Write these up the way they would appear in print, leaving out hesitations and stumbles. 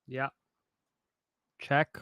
Yeah. Check.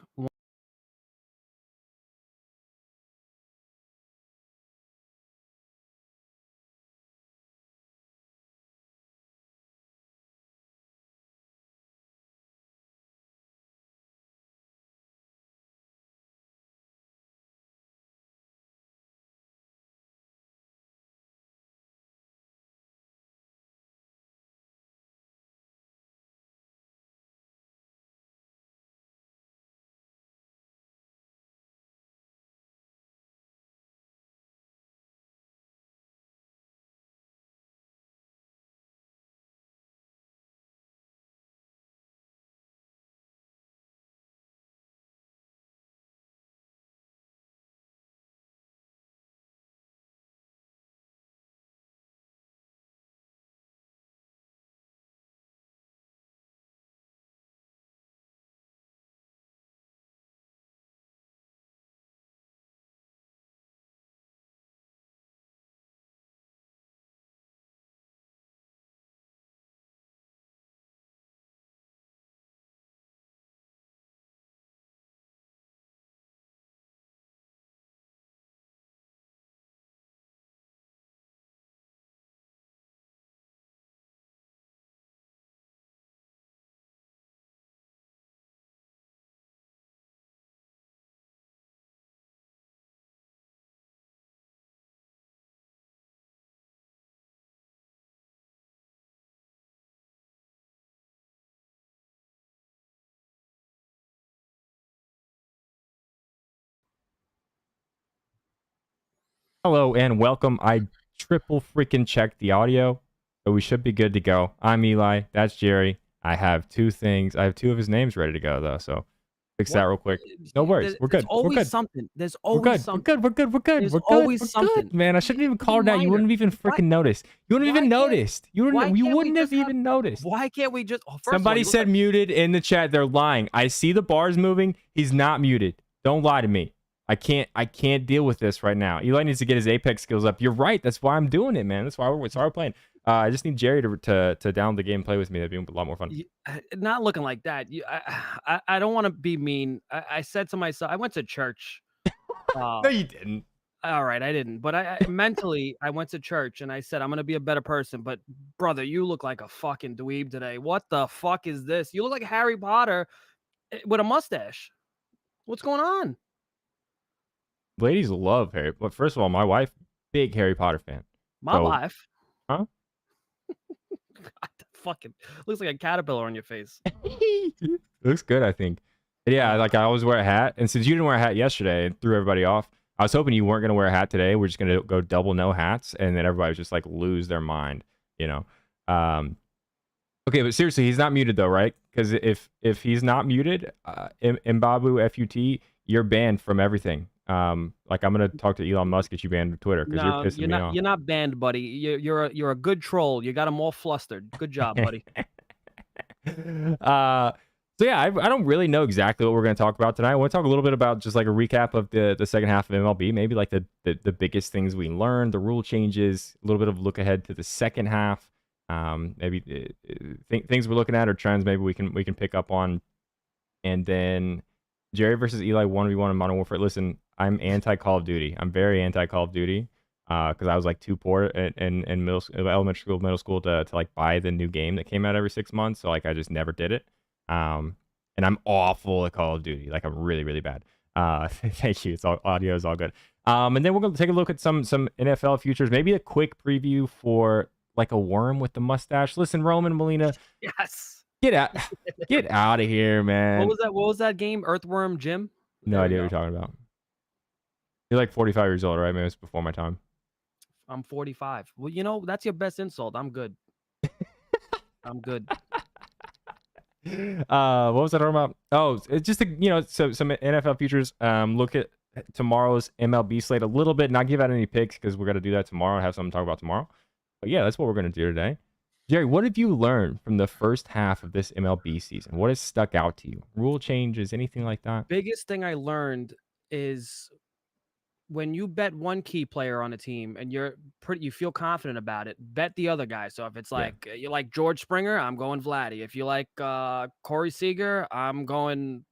Hello and welcome. I triple freaking checked the audio, so we should be good to go. I'm Eli. That's Jerry. I have two things. I have two of his names ready to go though, so fix that What? real quick. No worries. We're There's good. We're always good. something. There's We're always good. We're something. good. We're good. We're good. There's We're good. always We're something. good, man. I shouldn't even call it out. You Minor. wouldn't have even Why? freaking noticed. You wouldn't have Why even can't? noticed. You Why wouldn't. You can't we wouldn't have just have? even noticed. Why can't we just? Oh, first of all, Somebody you look said like. muted in the chat. They're lying. I see the bars moving. He's not muted. Don't lie to me. I can't deal with this right now. Eli needs to get his Apex skills up. You're right. That's why I'm doing it, man. That's why we're playing. I just need Jerry to down the game and play with me. That'd be a lot more fun. Not looking like that. I don't want to be mean. I said to myself, I went to church. No, you didn't. All right, I didn't, but I mentally I went to church and I said I'm gonna be a better person. But brother, you look like a fucking dweeb today. What the fuck is this? You look like Harry Potter with a mustache. What's going on? Ladies love Harry. But first of all, my wife, big Harry Potter fan. My So, wife. huh? God, fucking looks like a caterpillar on your face. Looks good, I think. But yeah, Uh, like I always wear a hat, and since you didn't wear a hat yesterday and threw everybody off, I was hoping you weren't gonna wear a hat today. We're just gonna go double no hats, and then everybody would just like lose their mind, you know. Um, okay, but seriously, he's not muted though, right? Because if he's not muted, Mbabu FUT, you're banned from everything. Like I'm gonna talk to Elon Musk, get you banned from Twitter because you're no, pissing me off. you're not banned, buddy. You're a good troll. You got them all flustered. Good job, buddy. So yeah, I don't really know exactly what we're going to talk about tonight. I want to talk a little bit about just like a recap of the second half of MLB, maybe like the biggest things we learned, the rule changes, a little bit of a look ahead to the second half. Maybe things we're looking at or trends maybe we can pick up on, and then Jerry versus Eli 1v1 in Modern Warfare. Listen, I'm anti Call of Duty. I'm very anti Call of Duty because I was like too poor in elementary school, middle school to like buy the new game that came out every 6 months. So like I just never did it. And I'm awful at Call of Duty. Like I'm really really bad. Thank you. It's all audio is all good. And then we're gonna take a look at some NFL futures. Maybe a quick preview for like a worm with the mustache. Listen, Roman Molina, Yes. get out, get out of here, man. What was that game? Earthworm Jim. No There we idea what go. you're talking about. You're like 45 years old, right? Maybe it's before my time. I'm 45. Well, that's your best insult. I'm good. I'm good. What was I talking about? Oh, it's just so some NFL futures. Look at tomorrow's MLB slate a little bit, not give out any picks because we're gonna do that tomorrow. Have something to talk about tomorrow. But yeah, that's what we're gonna do today. Jerry, what have you learned from the first half of this MLB season? What has stuck out to you? Rule changes, anything like that? Biggest thing I learned is when you bet one key player on a team and you feel confident about it, bet the other guy. So if it's Yeah. like you like George Springer, I'm going Vladdy. If you like Corey Seager, I'm going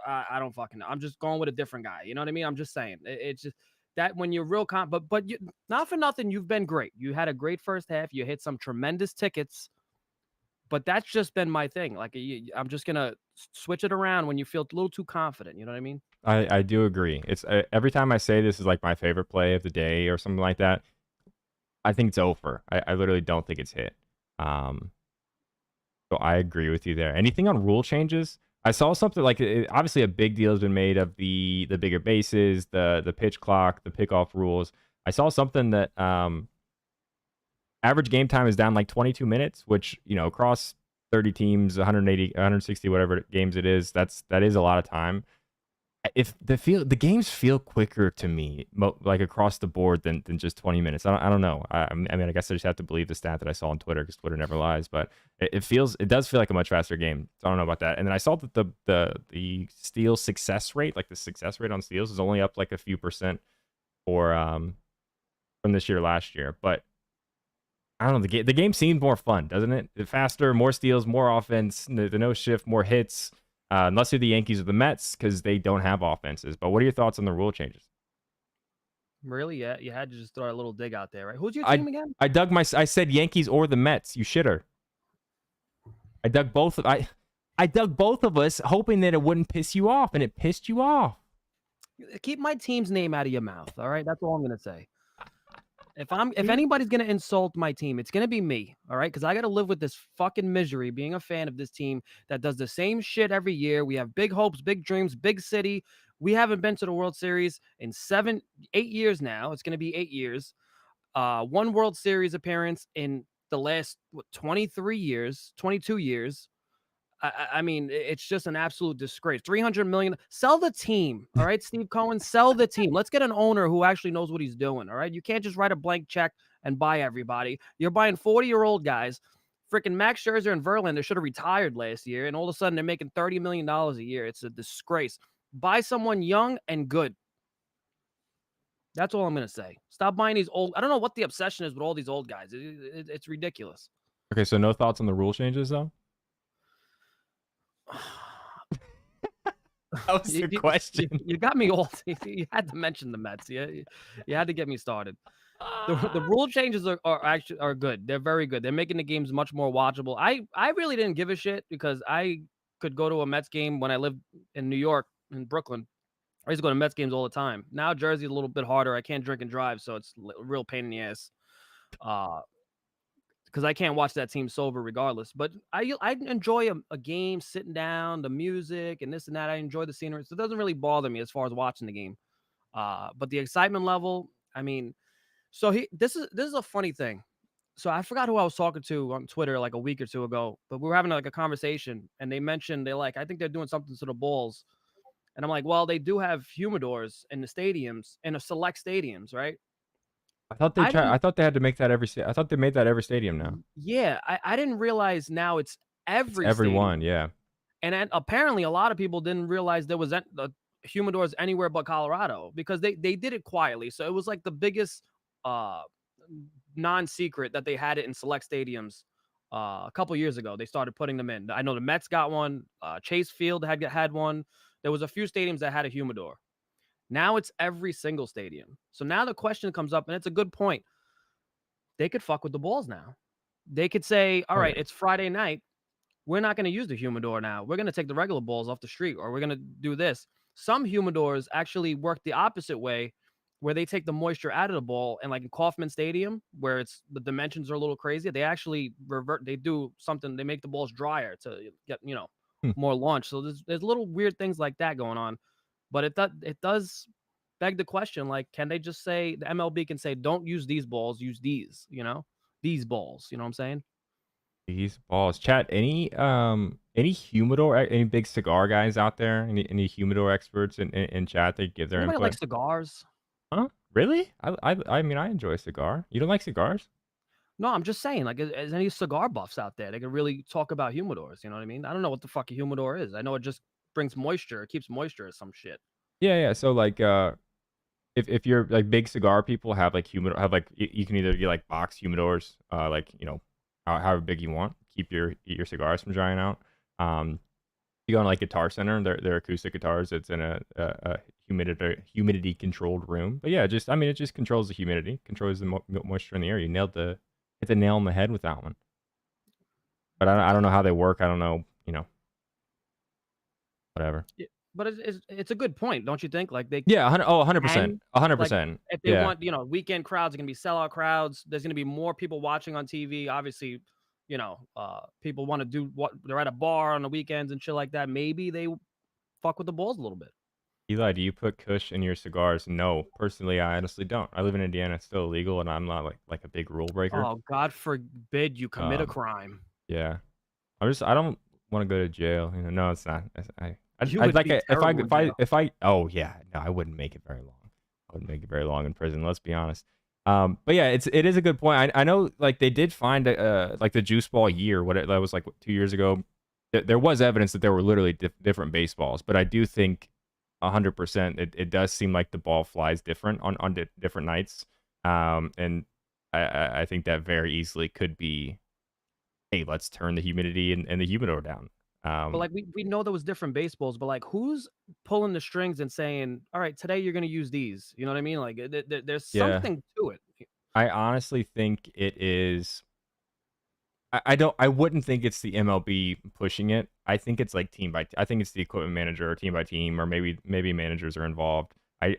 I don't fucking know. I'm just going with a different guy. You know what I mean? I'm just saying. It's just that when you're real but you, not for nothing, you've been great. You had a great first half. You hit some tremendous tickets, but that's just been my thing. Like I'm just gonna switch it around when you feel a little too confident. You know what I mean? I do agree. It's every time I say this is like my favorite play of the day or something like that, I think it's over. I literally don't think it's hit. Um, so I agree with you there. Anything on rule changes? I saw something like obviously a big deal has been made of the bigger bases, the pitch clock, the pickoff rules. I saw something that average game time is down like 22 minutes, which across 30 teams, 180, 160, whatever games it is, that is a lot of time. If the games feel quicker to me, like across the board than just 20 minutes. I don't know. I mean, I guess I just have to believe the stat that I saw on Twitter because Twitter never lies. But it does feel like a much faster game. So I don't know about that. And then I saw that the steal success rate, like the success rate on steals, is only up like a few percent for from this year last year. But I don't know. The game seemed more fun, doesn't it? Faster, more steals, more offense, the no shift, more hits. Unless you're the Yankees or the Mets, because they don't have offenses. But what are your thoughts on the rule changes? Really? Yeah, you had to just throw a little dig out there, right? Who's your I team again? I said Yankees or the Mets. You shitter. I dug both of I dug both of us, hoping that it wouldn't piss you off, and it pissed you off. Keep my team's name out of your mouth. All right, that's all I'm gonna say. If Dude, anybody's gonna insult my team, it's gonna be me. All right, because I gotta live with this fucking misery being a fan of this team that does the same shit every year. We have big hopes, big dreams, big city. We haven't been to the World Series in 8 years now. It's gonna be 8 years. One World Series appearance in the last 23 years, 22 years. I mean, it's just an absolute disgrace. 300 million. Sell the team. All right, Steve Cohen, sell the team. Let's get an owner who actually knows what he's doing. All right. You can't just write a blank check and buy everybody. You're buying 40-year-old guys. Freaking Max Scherzer and Verlander should have retired last year, and all of a sudden they're making $30 million a year. It's a disgrace. Buy someone young and good. That's all I'm gonna say. Stop buying these old. I don't know what the obsession is with all these old guys. It's ridiculous. okay, so no thoughts on the rule changes though. That was You the you question. you got me all you had to mention the Mets. You had to get me started. The Ah. rule changes are actually are good. They're very good. They're making the games much more watchable. I really didn't give a shit because I could go to a Mets game when I lived in New York, in Brooklyn. I used to go to Mets games all the time. Now Jersey's a little bit harder. I can't drink and drive, so it's a real pain in the ass. Uh, because I can't watch that team sober regardless. But I enjoy a game sitting down, the music and this and that. I enjoy the scenery, so it doesn't really bother me as far as watching the game. But the excitement level, I mean, so this is a funny thing. So I forgot who I was talking to on Twitter like a week or two ago, but we were having like a conversation, and they mentioned I think they're doing something to the balls, and I'm like, well, they do have humidors in the stadiums, in a select stadiums, right? I I didn't thought they had to make that every. I thought they made that every stadium now. Yeah, I didn't realize now it's It's every everyone. stadium. Yeah. And then apparently a lot of people didn't realize there was humidors anywhere but Colorado because they did it quietly. So it was like the biggest uh non-secret that they had it in select stadiums a couple years ago. They started putting them in. I know the Mets got one, Chase Field had one. There was a few stadiums that had a humidor. Now it's every single stadium. So now the question comes up, and it's a good point. They could fuck with the balls now. They could say, all Oh right, yeah. it's Friday night. We're not going to use the humidor now. We're going to take the regular balls off the street, or we're going to do this. Some humidors actually work the opposite way, where they take the moisture out of the ball. And like in Kauffman Stadium, where it's the dimensions are a little crazy, they actually revert. They do something. They make the balls drier to get Hmm. more launch. So there's little weird things like that going on. But it does beg the question, like, can they just say the MLB can say, don't use these balls, use these, these balls. You know what I'm saying? These balls. Chat. Any humidor? Any big cigar guys out there? Any humidor experts in chat that give their Anybody like input? cigars? Huh? Really? I mean, I enjoy a cigar. You don't like cigars? No, I'm just saying, like, is any cigar buffs out there? They could really talk about humidors. You know what I mean? I don't know what the fuck a humidor is. I know it just brings moisture. It keeps moisture or some shit. Yeah, yeah. So like, if you're like big cigar people have like you can either get like box humidors, like however big you want, keep your cigars from drying out. You go on like Guitar Center, they're acoustic guitars. It's in a humidity controlled room. But yeah, just I mean, it just controls the humidity, controls the moisture in the air. You nailed the hit the nail on the head with that one. But I don't know how they work. I don't know, whatever. Yeah, but it's a good point, don't you think? Like, they Yeah, 100%, can like, 100%. if they Yeah. want, weekend crowds are gonna be sellout crowds, there's gonna be more people watching on TV, obviously, people wanna do what they're at a bar on the weekends and shit like that, maybe they fuck with the balls a little bit. Eli, do you put Kush in your cigars? No, personally, I honestly don't. I live in Indiana; it's still illegal, and I'm not like a big rule breaker. Oh, God forbid you commit a Um, crime. yeah, I don't want to go to jail. No, it's not. You I'd would like be a, terrible in jail. if I oh yeah, no, I wouldn't make it very long. I wouldn't make it very long in prison. Let's be honest. But yeah, it is a good point. I know like they did find like the juice ball year. That was like 2 years ago. There was evidence that there were literally different baseballs, but I do think 100%. It does seem like the ball flies different on different nights. And I think that very easily could be, hey, let's turn the humidity and the humidor down. But, Um, like, we know there was different baseballs, but, like, who's pulling the strings and saying, "Alright, today you're gonna use these." You know what I mean? Like, there's yeah, something to it. I honestly think it is. I wouldn't think it's the MLB pushing it. I think it's like team by. I think it's the equipment manager or team by team, or maybe managers are involved. I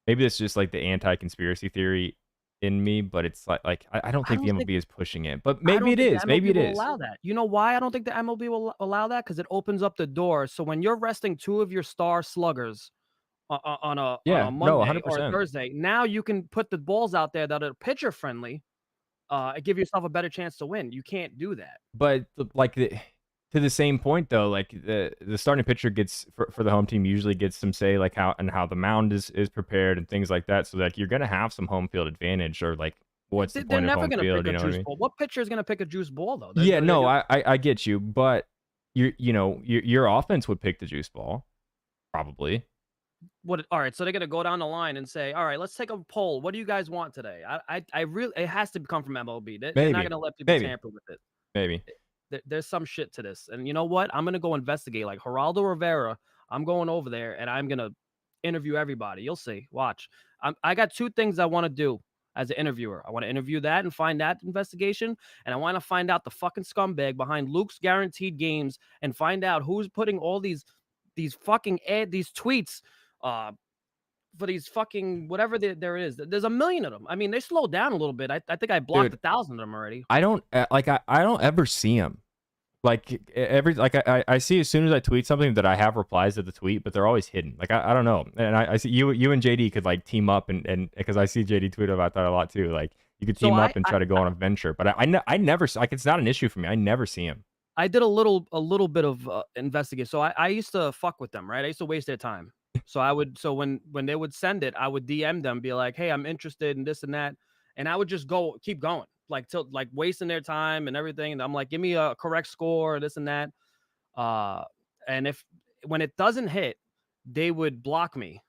Maybe it's just like the anti-conspiracy theory in me, but it's like I don't I think the don't think MLB is pushing it, but I maybe don't it think the is. Maybe MLB it will is. allow that. You know why I don't think the MLB will allow that? Because it opens up the door, so when you're resting 2 of your star sluggers on a Yeah, no, Monday or a 100%. Thursday, now you can put the balls out there that are pitcher friendly, and give yourself a better chance to win. You can't do that. But to the same point though, like the starting pitcher gets for the home team usually gets some say like how the mound is prepared and things like that. So like you're gonna have some home field advantage or like what's the They're point of never home gonna field? pick You a know what I juice mean? ball. What pitcher is gonna pick a juice ball though? Yeah, They're no, gonna I get you, but your offense would pick the juice ball probably. what alright, so they're gonna go down the line and say, "Alright, let's take a poll. What do you guys want today?" I really it has to come from MLB. They're not Maybe, gonna let people maybe, tamper with it. maybe. There's some shit to this. And you know what? I'm gonna go investigate. Like Geraldo Rivera, I'm going over there and I'm gonna interview everybody. You'll see. Watch. I got two things I want to do as an interviewer. I want to interview that and find that investigation, and I want to find out the fucking scumbag behind Luke's guaranteed games and find out who's putting all these tweets uh for these fucking whatever there is. There's a million of them. I mean, they slowed down a little bit. I think I blocked Dude, 1,000 of them already. I don't like I don't ever see them. Like every like I see as soon as I tweet something that I have replies to the tweet, but they're always hidden. Like I don't know, and I see you and JD could like team up and because I see JD tweet about that a lot too. Like you could So team up and try to go on a venture, but I never like it's not an issue for me. I never see him. I did a little bit of investigate. So I used to fuck with them, right? I used to waste their time. So when they would send it, I would DM them, be like, "Hey, I'm interested in this and that," and I would just keep going, like till like wasting their time and everything. And I'm like, "Give me a correct score, this and that." Uh, and if when it doesn't hit, they would block me.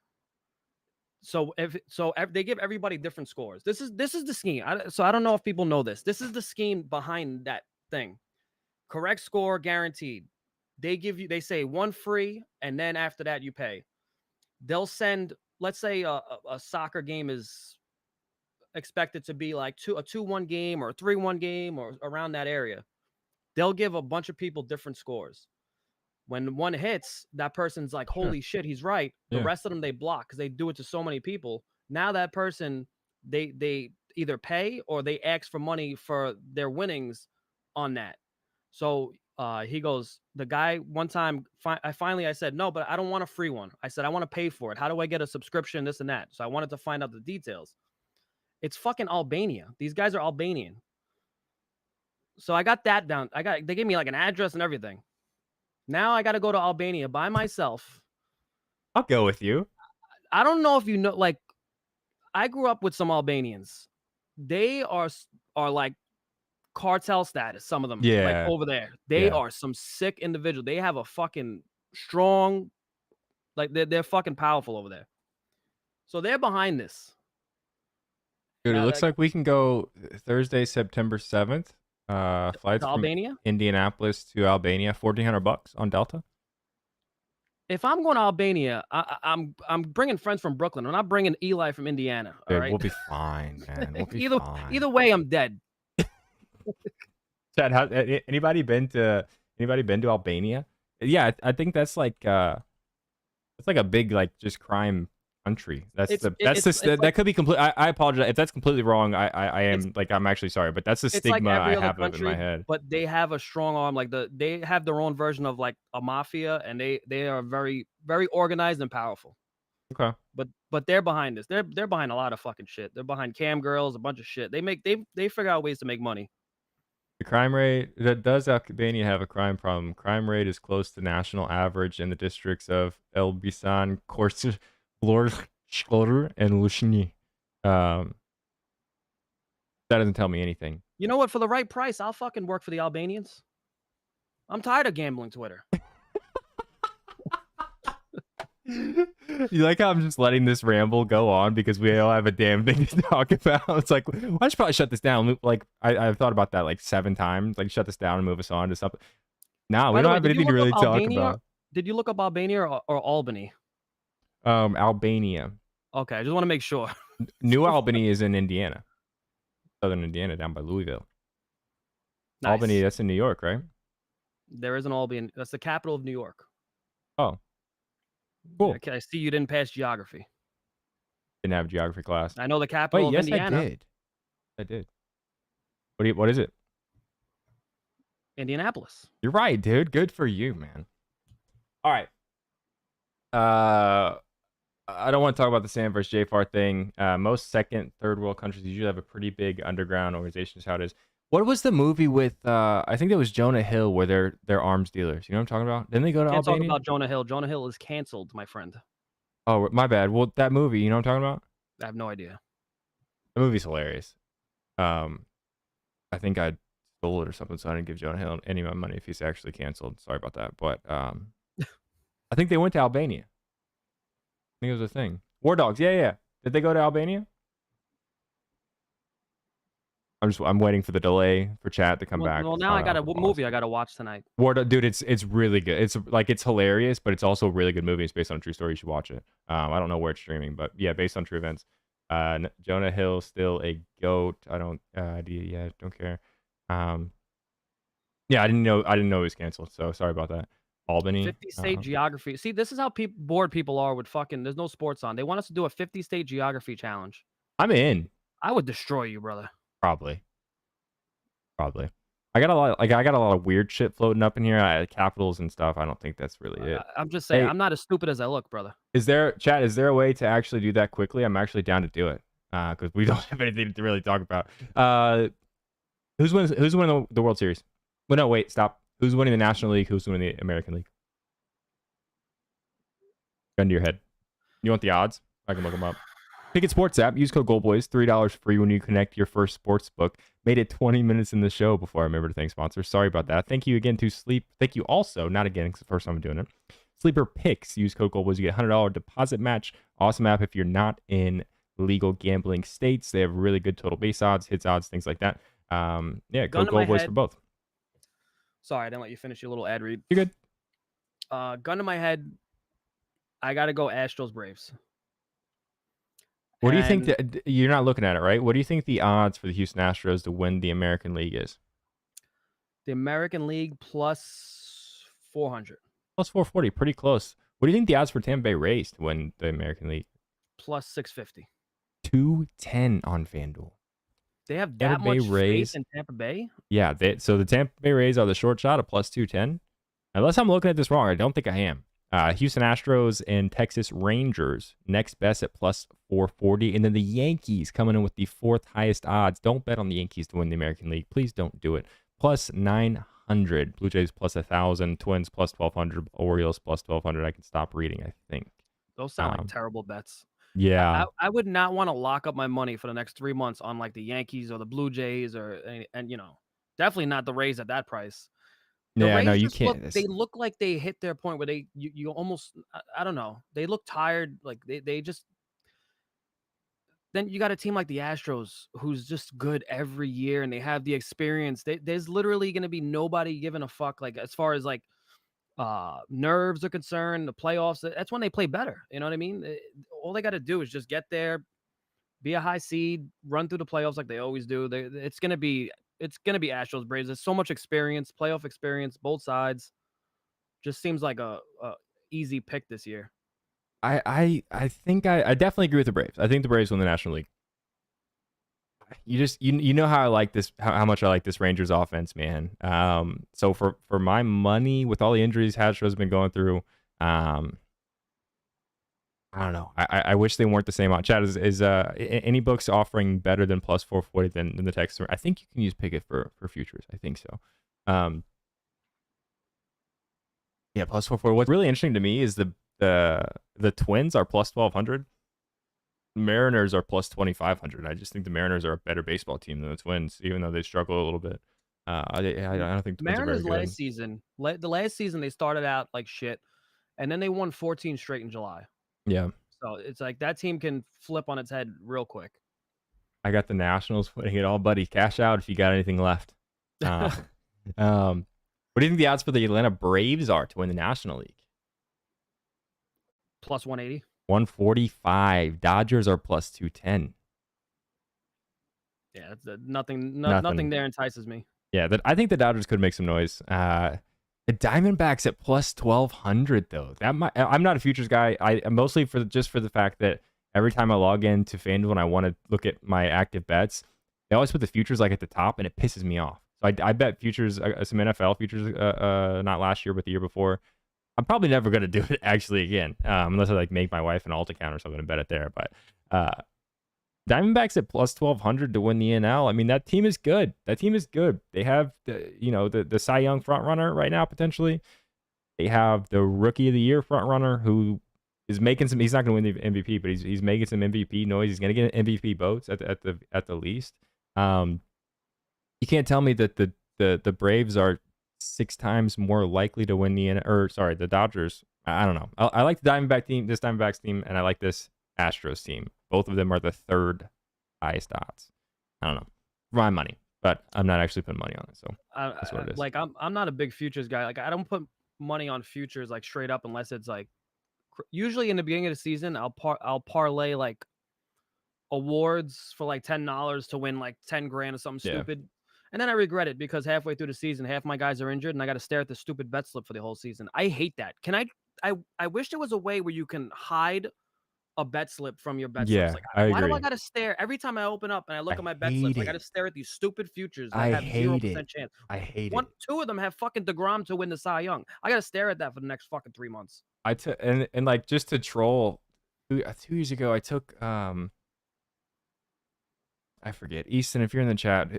They give everybody different scores. This is the scheme. So I don't know if people know this. This is the scheme behind that thing. Correct score guaranteed. They say one free, and then after that you pay. They'll send, let's say a soccer game is expected to be like a 2-1 game or a 3-1 game or around that area. They'll give a bunch of people different scores. When one hits, that person's like, Sure. holy shit, he's right. The Yeah. rest of them they block because they do it to so many people. Now that person, they either pay or they ask for money for their winnings on that. So he goes, the guy one time, I said, no, but I don't want a free one. I said, I want to pay for it. How do I get a subscription? This and that. So I wanted to find out the details. It's fucking Albania. These guys are Albanian. So I got that down. They gave me like an address and everything. Now I got to go to Albania by myself. I'll go with you. I don't know if you know, like, I grew up with some Albanians. They are like cartel status, some of them, like Yeah. over there. They Yeah. are some sick individual. They have a fucking strong, like they're fucking powerful over there. So they're behind this. Dude, it Now looks that like we can go Thursday, September 7th. to Flights from Albania. Indianapolis to Albania, $1,400 on Delta. If I'm going to Albania, I'm bringing friends from Brooklyn. I'm not bringing Eli from Indiana. All Dude, right. we'll be fine, man. We'll be Either fine. way, I'm dead. Chad, anybody been to Albania? Yeah, I think that's like it's like a big like just crime country. It's That could be complete. I apologize if that's completely wrong. I it's am like I'm actually sorry, but that's the it's like stigma I every other have of in my country, head. but they have a strong arm. Like they have their own version of like a mafia, and they are very organized and powerful. Okay. But they're behind this. They're behind a lot of fucking shit. They're behind cam girls, a bunch of shit. They figure out ways to make money. The crime rate that does Albania have a crime problem? Crime rate is close to national average in the districts of Elbasan, Korçë, Vlorë, and Lishni. Um, that doesn't tell me anything. You know what? For the right price, I'll fucking work for the Albanians. I'm tired of gambling Twitter. You like how I'm just letting this ramble go on because we all have a damn thing to talk about. It's like I should probably shut this down. Like I've thought about that like 7 times. Like shut this down and move us on to something. Nah, we By the don't way, have did you anything to look really up talk Albania? about. Did you look up Albania or Albany? Albania. Okay, I just want to make sure. New Albany is in Indiana, southern Indiana, down by Louisville. Albany, Nice. that's in New York, right? There is an Albany. That's the capital of New York. Oh, cool. Okay, I see you didn't pass geography. Didn't have a geography class. I know the capital Wait, of yes, Indiana. I did. I did. What is it? Indianapolis. You're right, dude. Good for you, man. All right. I don't want to talk about the Sam versus JFAR thing. Most second, third world countries usually have a pretty big underground organization. Is how it is. What was the movie with? I think it was Jonah Hill, where they're arms dealers. You know what I'm talking about? Didn't they go to Can't talk Albania? about Jonah Hill. Jonah Hill is canceled, my friend. Oh, my bad. Well, that movie, you know what I'm talking about? I have no idea. The movie's hilarious. I think I stole it or something, so I didn't give Jonah Hill any of my money if he's actually canceled. Sorry about that. But I think they went to Albania. I think it was a thing. War Dogs, yeah. Did they go to Albania? I'm waiting for the delay for chat to come back. Well, now I got a movie I got to watch tonight. Dude, it's really good. It's hilarious, but it's also a really good movie. It's based on a true story. You should watch it. I don't know where it's streaming, but yeah, based on true events. Jonah Hill still a goat. I don't don't care. Yeah, I didn't know it was canceled. So sorry about that. Albany. 50 state geography. See, this is how bored people are with fucking. There's no sports on. They want us to do a 50 state geography challenge. I'm in. I would destroy you, brother. Probably. I got a lot of weird shit floating up in here. Capitals and stuff. I don't think that's really it. I'm just saying, Hey, I'm not as stupid as I look, brother. Is there a way to actually do that quickly? I'm actually down to do it. Because we don't have anything to really talk about. Who's winning the World Series? Well, no, wait, stop. Who's winning the National League? Who's winning the American League? Gun to your head. You want the odds? I can look them up. Pick it Sports app. Use code GoldBoys. $3 free when you connect your first sports book. Made it 20 minutes in the show before I remember to thank sponsors. Sorry about that. Thank you again to Sleep. Thank you also, not again, it's the first time I'm doing it. Sleeper Picks. Use code GoldBoys. You get $100 deposit match. Awesome app if you're not in legal gambling states. They have really good total base odds, hits odds, things like that. Yeah, code GoldBoys for both. Sorry, I didn't let you finish your little ad read. You're good. Gun to my head, I got to go Astros Braves. What do you think? You're not looking at it, right? What do you think the odds for the Houston Astros to win the American League is? The American League plus 400. Plus 440, pretty close. What do you think the odds for Tampa Bay Rays to win the American League? Plus 650. 210 on FanDuel. They have that much faith in Tampa Bay? Yeah, so the Tampa Bay Rays are the short shot of plus 210. Unless I'm looking at this wrong, I don't think I am. Houston Astros and Texas Rangers next best at plus 440. And then the Yankees coming in with the fourth highest odds. Don't bet on the Yankees to win the American League. Please don't do it. Plus 900. Blue Jays plus 1,000. Twins plus 1,200. Orioles plus 1,200. I can stop reading, I think. Those sound like terrible bets. Yeah. I would not want to lock up my money for the next 3 months on like the Yankees or the Blue Jays and definitely not the Rays at that price. Yeah, no, you can't. They look like they hit their point where you almost, I don't know. They look tired. Like they just, then you got a team like the Astros who's just good every year, and they have the experience. There's literally going to be nobody giving a fuck, like, as far as like nerves are concerned. The playoffs, that's when they play better. You know what I mean? All they got to do is just get there, be a high seed, run through the playoffs like they always do. It's gonna be Astros Braves. There's so much experience, playoff experience, both sides. Just seems like a easy pick this year. I think I definitely agree with the Braves. I think the Braves win the National League. You know how I like this, how much I like this Rangers offense, man. So for my money, with all the injuries Hastro's been going through, I don't know. I wish they weren't the same. Chad, is any books offering better than plus 440 than the Texans? I think you can use Pickett for futures. I think so. Yeah, plus 440. What's really interesting to me is the Twins are plus 1200. Mariners are plus 2500. I just think the Mariners are a better baseball team than the Twins, even though they struggle a little bit. I don't think the Twins are very Mariners good. the last season they started out like shit, and then they won 14 straight in July. Yeah. So it's like that team can flip on its head real quick. I got the Nationals winning it all, buddy. Cash out if you got anything left. What do you think the odds for the Atlanta Braves are to win the National League? Plus 180. 145. Dodgers are plus 210. Yeah, nothing there entices me. Yeah, I think the Dodgers could make some noise. The Diamondbacks at plus 1200 though. I'm not a futures guy. I mostly for the fact that every time I log into FanDuel and I want to look at my active bets, they always put the futures like at the top, and it pisses me off. So I bet futures, some NFL futures, not last year but the year before. I'm probably never gonna do it actually again, unless I like make my wife an alt account or something and bet it there. But Diamondbacks at plus 1200 to win the NL. I mean, that team is good. They have the Cy Young front runner right now potentially. They have the Rookie of the Year front runner who is making some. He's not going to win the MVP, but he's making some MVP noise. He's going to get an MVP votes at the least. You can't tell me that the Braves are 6 times more likely to win the Dodgers. I don't know. I like the Diamondbacks team, and I like this Astros team. Both of them are the 3rd highest odds. I don't know. For my money, but I'm not actually putting money on it. So that's what it is. Like I'm not a big futures guy. Like I don't put money on futures like straight up unless it's like usually in the beginning of the season I'll parlay like awards for like $10 to win like 10 grand or something stupid. And then I regret it because halfway through the season, half my guys are injured and I got to stare at the stupid bet slip for the whole season. I hate that. I wish there was a way where you can hide a bet slip from your bet slips. Like, why do I got to stare every time I open up and I look at my bet slips? I got to stare at these stupid futures that have 0% chance. I hate it. 2 of them have fucking DeGrom to win the Cy Young. I got to stare at that for the next fucking 3 months. And like just to troll, 2 years ago I took I forget, Easton, if you're in the chat,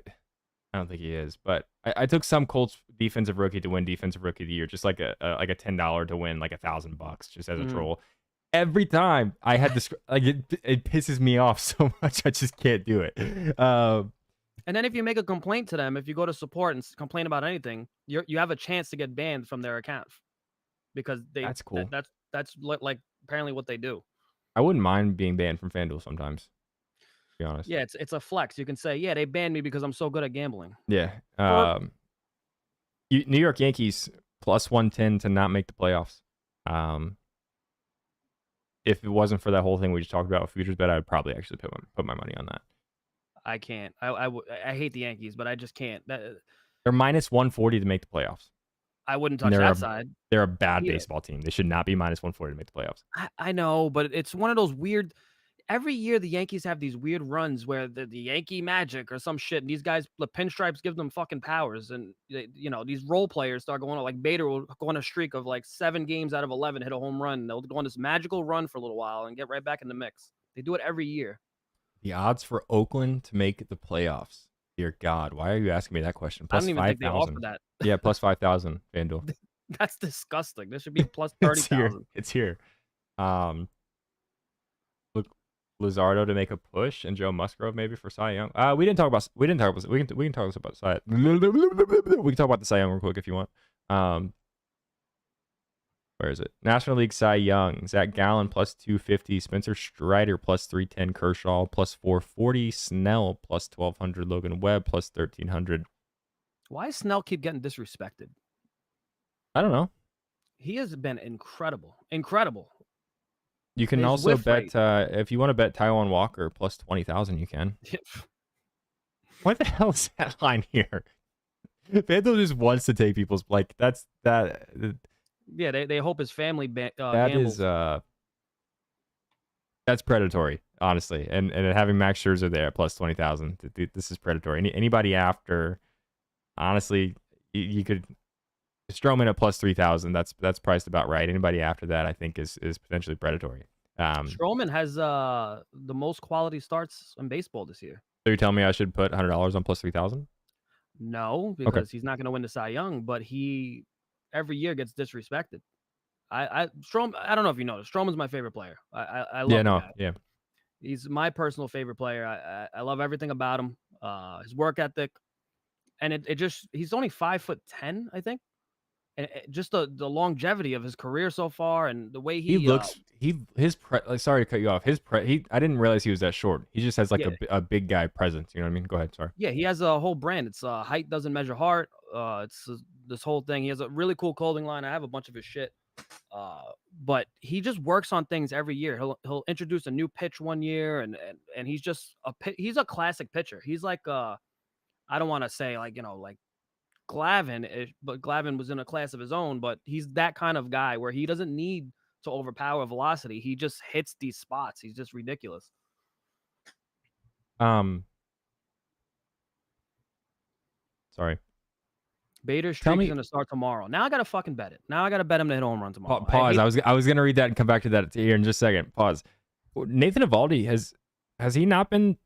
I don't think he is, but I took some Colts defensive rookie to win defensive rookie of the year, just like a $10 to win like $1,000 just as a troll. Every time I had this, like it pisses me off so much, I just can't do it. And then if you make a complaint to them, if you go to support and complain about anything, you have a chance to get banned from their account because that's cool. That's like apparently what they do. I wouldn't mind being banned from FanDuel sometimes, to be honest. Yeah, it's a flex. You can say, yeah, they banned me because I'm so good at gambling. Yeah. New York Yankees plus 110 to not make the playoffs. If it wasn't for that whole thing we just talked about with futures bet, I would probably actually put my money on that. I can't. I hate the Yankees, but I just can't. They're minus 140 to make the playoffs. I wouldn't touch that side. They're a bad baseball team. They should not be minus 140 to make the playoffs. I know, but it's one of those weird. Every year the Yankees have these weird runs where the Yankee magic or some shit. And these guys, the pinstripes give them fucking powers. And, these role players start going on. Like Bader will go on a streak of like 7 games out of 11, hit a home run. They'll go on this magical run for a little while and get right back in the mix. They do it every year. The odds for Oakland to make the playoffs. Dear God, why are you asking me that question? Plus I don't even think they offer that. Yeah, plus 5,000, FanDuel. That's disgusting. This should be plus 30,000. It's here. Look, Luzardo to make a push and Joe Musgrove maybe for Cy Young. We can talk about Cy. We can talk about the Cy Young real quick if you want. Where is it? National League Cy Young, Zach Gallen plus 250, Spencer Strider plus 310, Kershaw plus 440, Snell plus 1200, Logan Webb plus 1300. Why does Snell keep getting disrespected? I don't know. He has been incredible, incredible. You can His also whiff rate. bet if you want to bet Taiwan Walker plus 20,000, you can. What the hell is that line here? Fanduel just wants to take people's like Yeah, they hope his family that is gambles. that's predatory, honestly. And having Max Scherzer there at plus 20,000, this is predatory. Anybody after, honestly, you could Stroman at plus 3,000. That's priced about right. Anybody after that, I think, is potentially predatory. Stroman has the most quality starts in baseball this year. So you're telling me I should put $100 on plus 3,000? No, Okay. because he's not going to win the Cy Young, but he every year gets disrespected. I don't know if you know this. Stroman's my favorite player. I Yeah. love the No. guy. Yeah. He's my personal favorite player. I love everything about him. His work ethic, and it just he's only 5'10", I think, and just the longevity of his career so far, and the way He he looks like, sorry to cut you off. I didn't realize he was that short. He just has like yeah a big guy presence. You know what I mean? Go ahead. Sorry. yeah he has a whole brand. It's height doesn't measure heart. It's this whole thing. He has a really cool clothing line. I have a bunch of his shit. But he just works on things every year. He'll introduce a new pitch one year, and he's just he's a classic pitcher. He's like I don't want to say like like Glavin, but Glavin was in a class of his own. But he's that kind of guy where he doesn't need to overpower velocity. He just hits these spots. He's just ridiculous. Um. Sorry. Bader's Tell streak is me. gonna start tomorrow. Now I gotta fucking bet it. Now I gotta bet him to hit a home run tomorrow. I Pause. hate. I was gonna read that and come back to that here in just a second. Pause. Nathan Eovaldi has he not been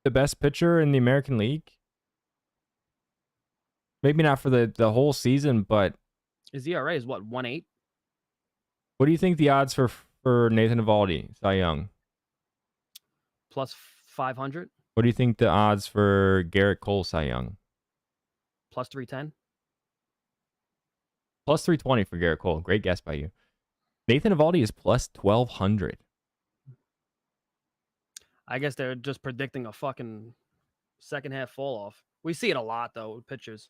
the best pitcher in the American League? Maybe not for the whole season, but His ERA is what 1.8 what do you think the odds for Nathan Eovaldi, Cy Young? plus 500 What do you think the odds for Garrett Cole, Cy Young? plus 310. Plus 320 for Garrett Cole. Great guess by you. Nathan Eovaldi is plus 1,200. I guess they're just predicting a fucking second half fall off. We see it a lot though with pitchers.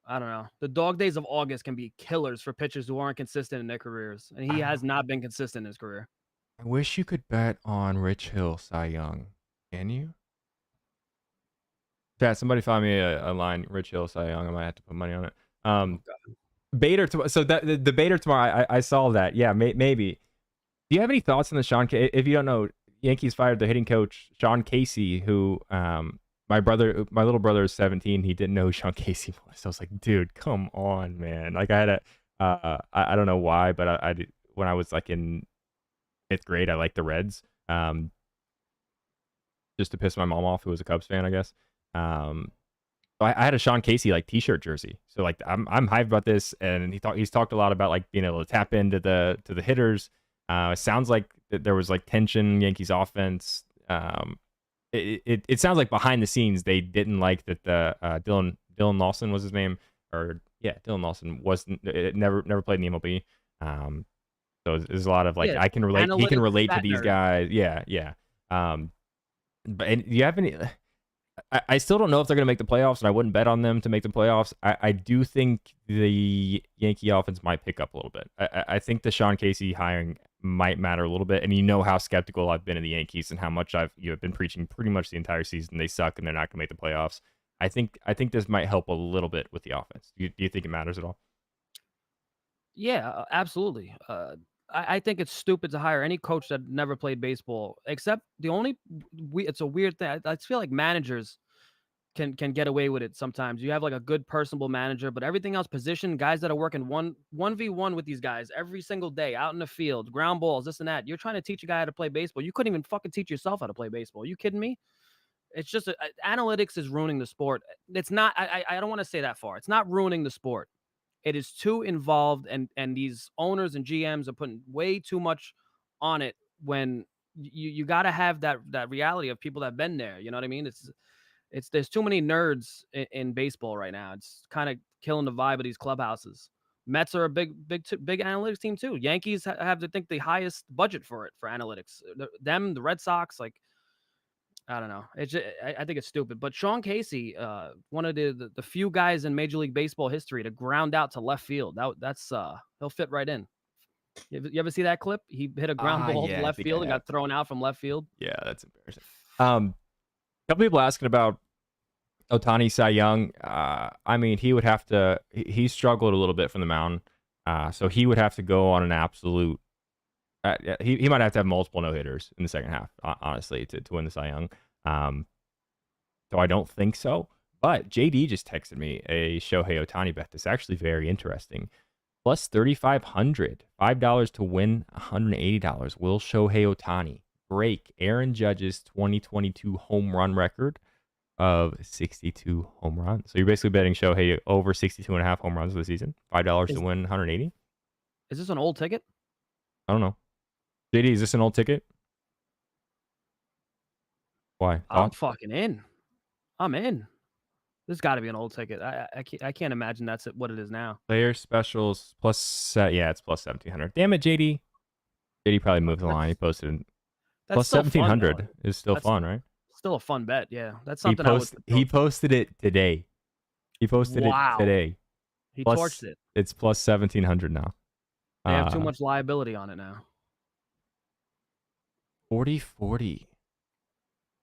I don't know. The dog days of August can be killers for pitchers who aren't consistent in their careers, and he has not been consistent in his career. I wish you could bet on Rich Hill, Cy Young. Can you? Chat, somebody find me a line. Rich Hill, Cy Young. I might have to put money on it. Oh, God. Bader. So that the Bader tomorrow. I saw that. Yeah, maybe. Do you have any thoughts on the Sean? If you don't know, Yankees fired the hitting coach Sean Casey, who my little brother is 17. He didn't know who Sean Casey was. So I was like, dude, come on, man. Like I had a I don't know why, but I when I was like in 5th grade, I liked the Reds. Just to piss my mom off, who was a Cubs fan, I guess. So I had a Sean Casey like T-shirt jersey. So like I'm hyped about this, and he's talked a lot about like being able to tap into the hitters. It sounds like there was like tension in Yankees offense. It sounds like behind the scenes they didn't like that the Dylan Lawson was his name, or yeah, Dylan Lawson wasn't never played in the MLB. So there's a lot of like Yeah, I can relate. He can analytics relate to stat these nerd. guys. Yeah. But and do you have any? I still don't know if they're going to make the playoffs, and I wouldn't bet on them to make the playoffs. I do think the Yankee offense might pick up a little bit. I think the Sean Casey hiring might matter a little bit, and you know how skeptical I've been of the Yankees and how much I've been preaching pretty much the entire season. They suck and they're not going to make the playoffs. I think this might help a little bit with the offense. Do you think it matters at all? Yeah, absolutely. I think it's stupid to hire any coach that never played baseball, except the only it's a weird thing. I feel like managers can get away with it sometimes. You have like a good personable manager, but everything else, position guys that are working 1v1 with these guys every single day out in the field, ground balls, this and that. You're trying to teach a guy how to play baseball. You couldn't even fucking teach yourself how to play baseball. You kidding me? It's just analytics is ruining the sport. It's not. I don't want to say that far. It's not ruining the sport. It is too involved, and these owners and GMs are putting way too much on it when you got to have that reality of people that have been there. You know what I mean? It's there's too many nerds in baseball right now. It's kind of killing the vibe of these clubhouses. Mets are a big analytics team too. Yankees have, I think, the highest budget for it for analytics. The Red Sox, like I don't know. I think it's stupid. But Sean Casey, one of the few guys in Major League Baseball history to ground out to left field. That's he'll fit right in. You ever see that clip? He hit a ground ball to Yeah, I left think I field and have. got thrown out from left field. Yeah, that's embarrassing. A couple people asking about Otani Cy Young. I mean, he would have to. He struggled a little bit from the mound, so he would have to go on an absolute. He might have to have multiple no hitters in the second half, honestly, to win the Cy Young. So I don't think so. But JD just texted me a Shohei Otani bet that's actually very interesting. Plus 3,500, $5 to win $180. Will Shohei Otani break Aaron Judge's 2022 home run record of 62 home runs? So you're basically betting Shohei over 62.5 home runs for the season. $5 to win 180. Is this an old ticket? I don't know. JD, is this an old ticket? Why? I'm fucking in. I'm in. This got to be an old ticket. I can't imagine that's what it is now. Player specials plus yeah, it's plus 1,700. Damn it, JD. JD probably moved the line. He posted plus 1,700 is still fun, right? Still a fun bet. Yeah, that's something he posted it today. He posted it today. He torched it. It's plus 1,700 now. They have too much liability on it now. 40-40.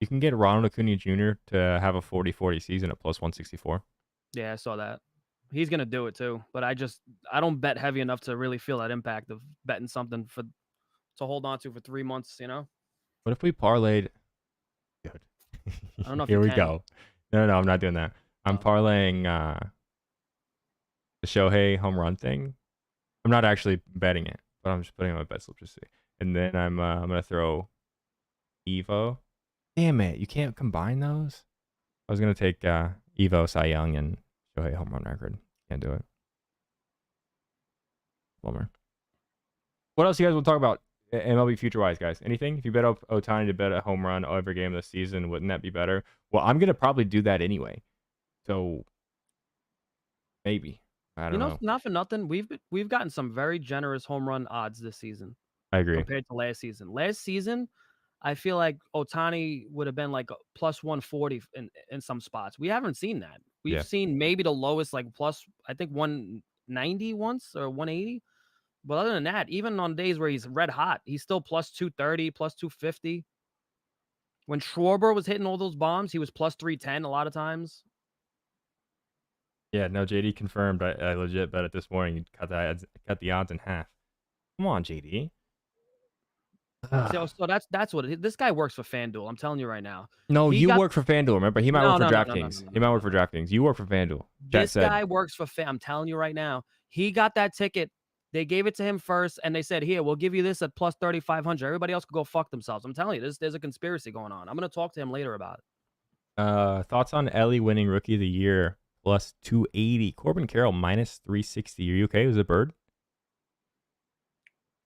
You can get Ronald Acuna Jr. to have a 40-40 season at plus 164. Yeah, I saw that. He's gonna do it too, but I don't bet heavy enough to really feel that impact of betting something to hold on to for 3 months. You know. What if we parlayed? Good. I don't know. If Here you we can. go. No, I'm not doing that. I'm parlaying the Shohei home run thing. I'm not actually betting it, but I'm just putting on my bet slip just to see. And then I'm gonna throw Evo. Damn it, you can't combine those. I was gonna take Evo, Cy Young, and Shohei home run record. Can't do it. Bummer. What else you guys want to talk about MLB future wise, guys? Anything? If you bet Otani to bet a home run every game this season, wouldn't that be better? Well, I'm gonna probably do that anyway. So maybe. I don't know. Not for nothing. We've gotten some very generous home run odds this season. I agree. Compared to last season. Last season, I feel like Otani would have been like plus 140 in some spots. We haven't seen that. We've seen maybe the lowest, like plus, I think 190 once or 180. But other than that, even on days where he's red hot, he's still plus 230, plus 250. When Schwarber was hitting all those bombs, he was plus 310 a lot of times. Yeah, no, JD confirmed. I legit bet it this morning. You cut the odds in half. Come on, JD. So that's what it is. This guy works for FanDuel. I'm telling you right now. No, you work for FanDuel. Remember, he might work for DraftKings. He might work for DraftKings. You work for FanDuel. This guy works for I'm telling you right now. He got that ticket. They gave it to him first, and they said, "Here, we'll give you this at plus 3,500. Everybody else could go fuck themselves." I'm telling you, there's a conspiracy going on. I'm gonna talk to him later about it. Thoughts on Ellie winning Rookie of the Year plus 280? Corbin Carroll minus 360. Are you okay? Was it a bird?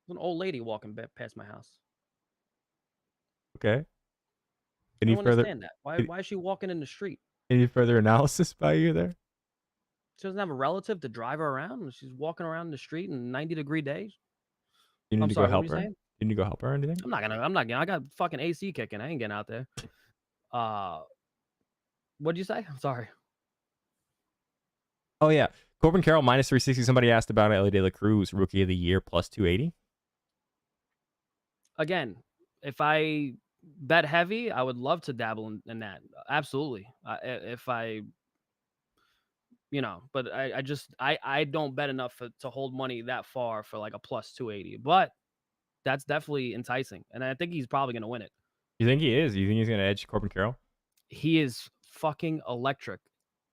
There's an old lady walking past my house. Okay. I don't understand that. Why is she walking in the street? Any further analysis by you there? She doesn't have a relative to drive her around. She's walking around in the street in 90-degree days. You need to go help her. You need to go help her or anything? I'm not gonna. I got fucking AC kicking. I ain't getting out there. What'd you say? I'm sorry. Oh yeah, Corbin Carroll minus 360. Somebody asked about Ellie De La Cruz Rookie of the Year plus 280. Again, if I bet heavy, I would love to dabble in that. Absolutely. If I, but I don't bet enough to hold money that far for like a plus 280. But that's definitely enticing, and I think he's probably gonna win it. You think he is? You think he's gonna edge Corbin Carroll? He is fucking electric.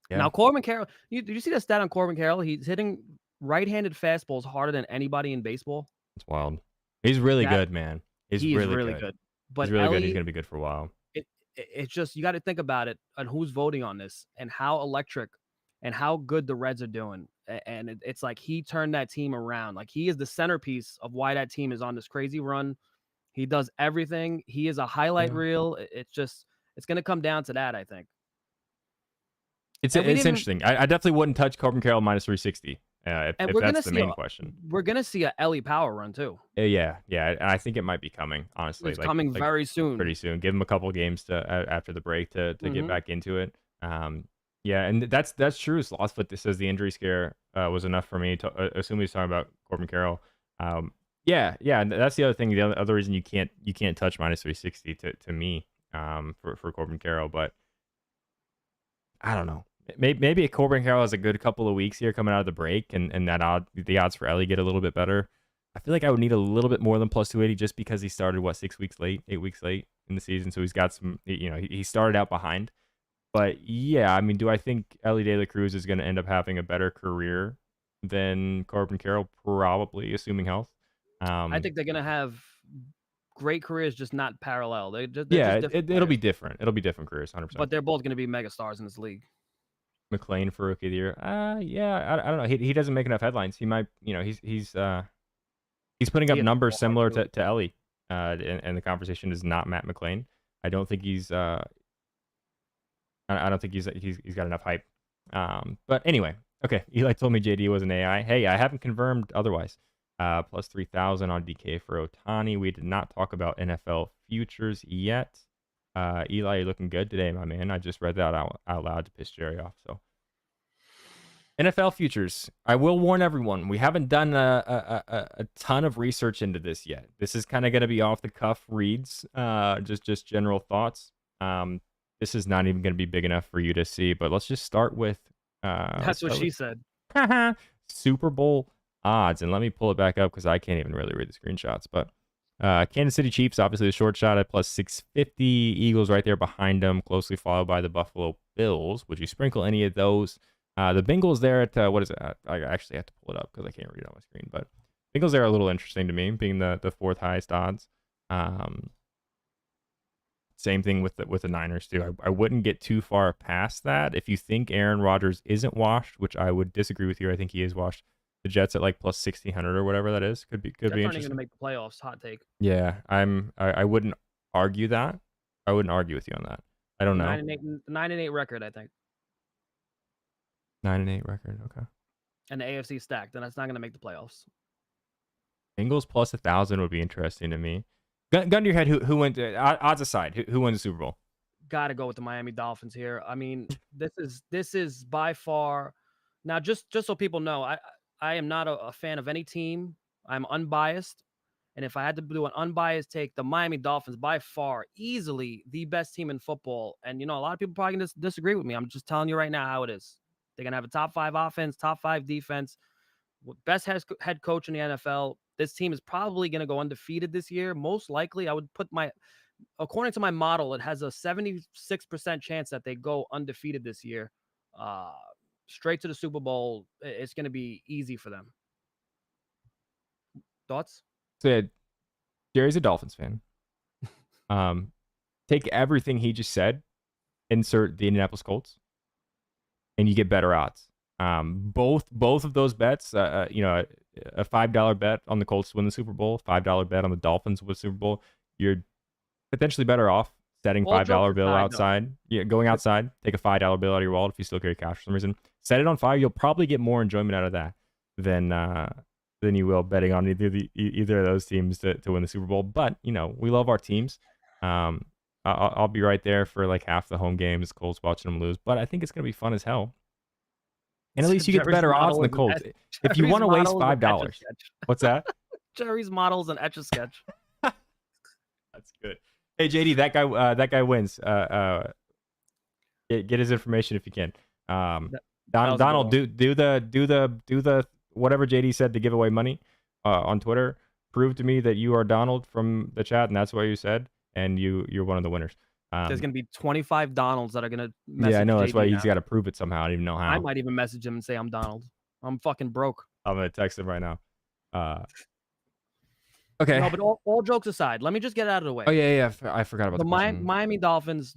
Yeah. Now Corbin Carroll, did you see that stat on Corbin Carroll? He's hitting right-handed fastballs harder than anybody in baseball. It's wild. He's really good, man. He's really good. But he's really good. He's gonna be good for a while. It's just you got to think about it and who's voting on this and how electric and how good the Reds are doing. And it's like he turned that team around. Like he is the centerpiece of why that team is on this crazy run. He does everything. He is a highlight reel. It's going to come down to that, I think. It's interesting. I definitely wouldn't touch Corbin Carroll minus 360 And if that's the main question. we're gonna see a Ellie Power run too. Yeah, yeah, and I think it might be coming, honestly, It's coming like very soon. pretty soon. Give him a couple games to after the break to get Mhm. back into it. Yeah, and that's true. Slothfoot that says the injury scare was enough for me to assume he's talking about Corbin Carroll. Um, yeah, yeah, and that's the other thing. The other reason you can't touch minus 360 to me for Corbin Carroll, but I don't know. Maybe Corbin Carroll has a good couple of weeks here coming out of the break, and the odds for Ellie get a little bit better. I feel like I would need a little bit more than plus 280 just because he started 6 weeks late, 8 weeks late in the season, so he's got some. He started out behind, but yeah, I mean, do I think Ellie De La Cruz is going to end up having a better career than Corbin Carroll? Probably, assuming health. I Um, think they're gonna have great careers, just not parallel. They're yeah, just different it'll be players, different. It'll be different careers, 100%. but they're both gonna be megastars in this league. McLean for rookie of the year. Yeah, I don't know. He doesn't make enough headlines. He might, he's putting up He hits the numbers ball hard similar too. to Ellie. And the conversation is not Matt McLean. I don't think I don't think he's got enough hype. But anyway, okay. Eli told me JD was an AI. Hey, I haven't confirmed otherwise. Plus 3,000 on DK for Otani. We did not talk about NFL futures yet. Eli, you're looking good today, my man. I just read that out loud to piss Jerry off. So NFL futures. I will warn everyone, we haven't done a ton of research into this yet. This is kind of going to be off the cuff reads, just general thoughts. This is not even going to be big enough for you to see, but let's just start with That's what she said. Super Bowl odds, and let me pull it back up because I can't even really read the screenshots. But Kansas City Chiefs, obviously the short shot at plus 650. Eagles right there behind them, closely followed by the Buffalo Bills. Would you sprinkle any of those? The Bengals there at what is it? I actually have to pull it up because I can't read it on my screen. But Bengals there are a little interesting to me, being the fourth highest odds. Same thing with the Niners too. I wouldn't get too far past that. If you think Aaron Rodgers isn't washed, which I would disagree with you, I think he is washed. The Jets at like plus 1,600 or whatever that is could be Jets aren't even gonna interesting. make the playoffs. Hot take. Yeah, I wouldn't argue that. I wouldn't argue with you on that. I don't know. 9-8 record, I think, 9-8 record. Okay. and the AFC stacked, and that's not gonna make the playoffs. Bengals plus 1,000 would be interesting to me. Gun to your head, who went? Odds aside, who won the Super Bowl? Got to go with the Miami Dolphins here. I mean, this is by far. Now, just so people know, I am not a fan of any team. I'm unbiased, and if I had to do an unbiased take, the Miami Dolphins by far, easily the best team in football. And a lot of people probably gonna disagree with me. I'm just telling you right now how it is. They're gonna have a top 5 offense, top 5 defense, best head coach in the NFL. This team is probably going to go undefeated this year. Most likely, I would put according to my model, it has a 76% chance that they go undefeated this year. Uh, Straight to the Super Bowl. It's going to be easy for them. Thoughts? So yeah, Jerry's a Dolphins fan. Take everything he just said, insert the Indianapolis Colts, and you get better odds. Both of those bets, a $5 bet on the Colts to win the Super Bowl, $5 bet on the Dolphins to win the Super Bowl. You're potentially better off setting All jokes $5 bill aside, though. outside. Yeah, going outside, take a $5 bill out of your wallet if you still carry cash for some reason. Set it on fire. You'll probably get more enjoyment out of that than you will betting on either of those teams to win the Super Bowl. But we love our teams. I'll be right there for like half the home games, Colts watching them lose. But I think it's gonna be fun as hell. And at least you get the Jerry's better odds model in the is an Colts. etch- If you Jerry's want to waste model is an $5, Etch-a-Sketch. what's that? Jerry's model is an Etch-a-Sketch. That's good. Hey JD, that guy wins. Get his information if you can. That was a good Donald, one. do the whatever JD said to give away money on Twitter. Prove to me that you are Donald from the chat, and that's what you said, and you're one of the winners. There's going to be 25 Donalds that are going to message Yeah, I know. That's why JD he's now. got to prove it somehow. I don't even know I how. might even message him and say I'm Donald. I'm fucking broke. I'm gonna text him right now. Okay. No, but all jokes aside, let me just get it out of the way. Oh yeah. I forgot about The the question. Miami Dolphins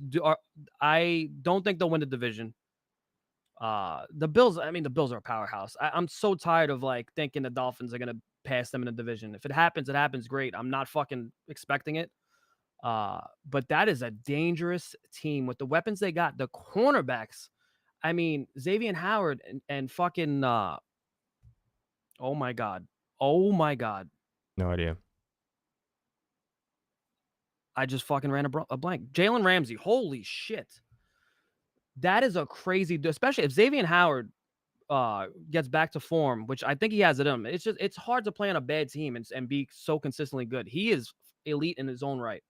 I don't think they'll win the division. The Bills, I mean, the Bills are a powerhouse. I'm so tired of like thinking the Dolphins are gonna pass them in the division. If it happens, it happens. Great. I'm not fucking expecting it. But that is a dangerous team with the weapons they got. The cornerbacks. I mean, Xavier Howard and fucking Oh my god. Oh my god. No idea. I just fucking ran a blank. Jalen Ramsey. Holy shit. That is a crazy, especially if Xavier Howard gets back to form, which I think he has it in him. It's hard to play on a bad team and be so consistently good. He is elite in his own right.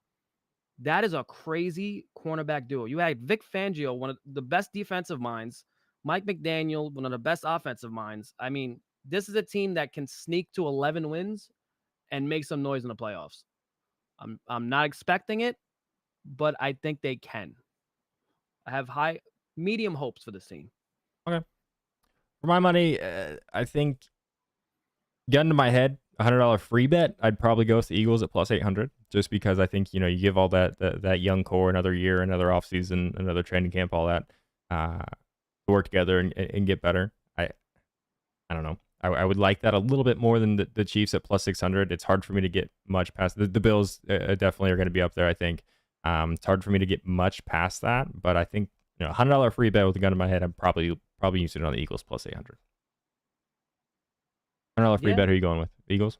That is a crazy cornerback duo. You had Vic Fangio, one of the best defensive minds, Mike McDaniel, one of the best offensive minds. I mean, this is a team that can sneak to 11 wins and make some noise in the playoffs. I'm not expecting it, but I think they can. I have medium hopes for this team. Okay. For my money, I think gun to my head, $100 free bet, I'd probably go with the Eagles at plus 800, just because I think, you give all that young core another year, another offseason, another training camp, all that, to work together and get better. I don't know. I would like that a little bit more than the Chiefs at plus 600. It's hard for me to get much past the Bills. Definitely are going to be up there, I think. It's hard for me to get much past that, but I think $100 free bet with a gun in my head, I'm probably using it on the Eagles plus 800. $100 free Yeah. bet. Who are you going with? Eagles?